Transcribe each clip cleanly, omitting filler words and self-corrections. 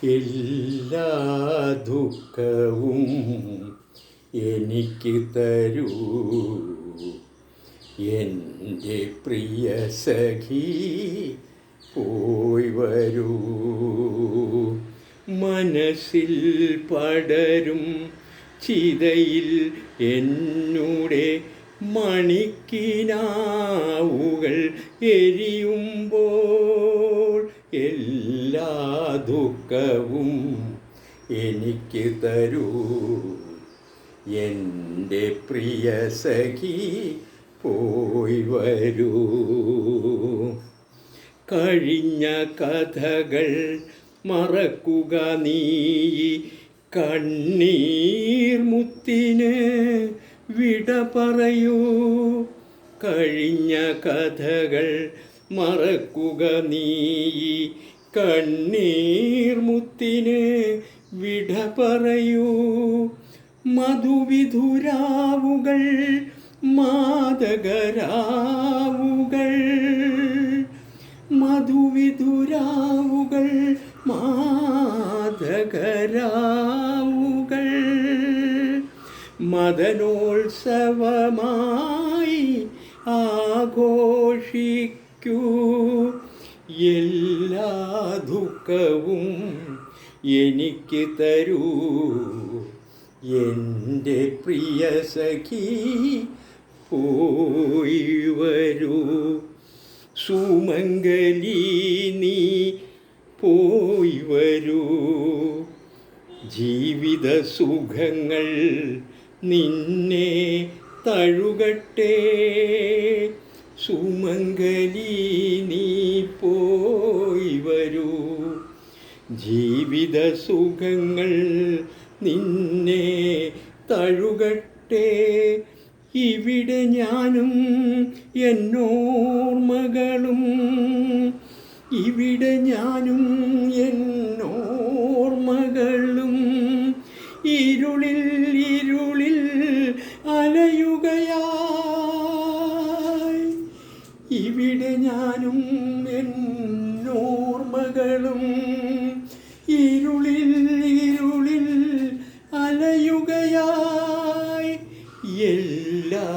എല്ലാ ദുഃഖവും എനിക്ക് തരൂ എൻ്റെ പ്രിയ സഖി, പോയി വരൂ. മനസ്സിൽ പടരും ചിതയിൽ എന്നുടെ മണിക്കിനാവുകൾ എരിയുമ്പോൾ എല്ലാ ദുഃഖവും എനിക്ക് തരൂ എൻ്റെ പ്രിയ സഖി, പോയി വരൂ. കഴിഞ്ഞ കഥകൾ മറക്കുക നീ, കണ്ണീർമുത്തിന് വിട പറയൂ. കഴിഞ്ഞ കഥകൾ മറക്കുക നീ, കണ്ണീർമുത്തിന് വിട പറയൂ. മധുവിധുരാവുകൾ മാദകരാവുകൾ, മധുവിധുരാവുകൾ മാദകരാവുകൾ മദനോത്സവമായി ആഘോഷിക്കൂ. എല്ലാ ദുഃഖവും എനിക്ക് തരൂ എൻ്റെ പ്രിയ സഖി, പോയി വരൂ. സുമംഗലി നീ പോയി വരൂ. ജീവിത സുഖങ്ങൾ നിന്നെ തഴുകട്ടെ. സുമംഗലി നീ പോയി വരൂ. ജീവിത സുഖങ്ങൾ നിന്നെ തഴുകട്ടെ. ഇവിടെ ഞാനും എന്നോർമകളും, ഇവിടെ ഞാനും എന്നോർമകളും ഇരുളിൽ ഇരുളിൽ അലയുകയായി. ഇവിടെ ഞാനും എന്നോർമകളും ഇരുളിൽ ഇരുളിൽ അലയുകയായി. എല്ലാ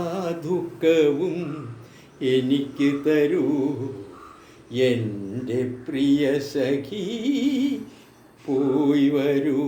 ദുഃഖവും എനിക്ക് തരൂ എൻ്റെ പ്രിയ സഖി, പോയി വരൂ.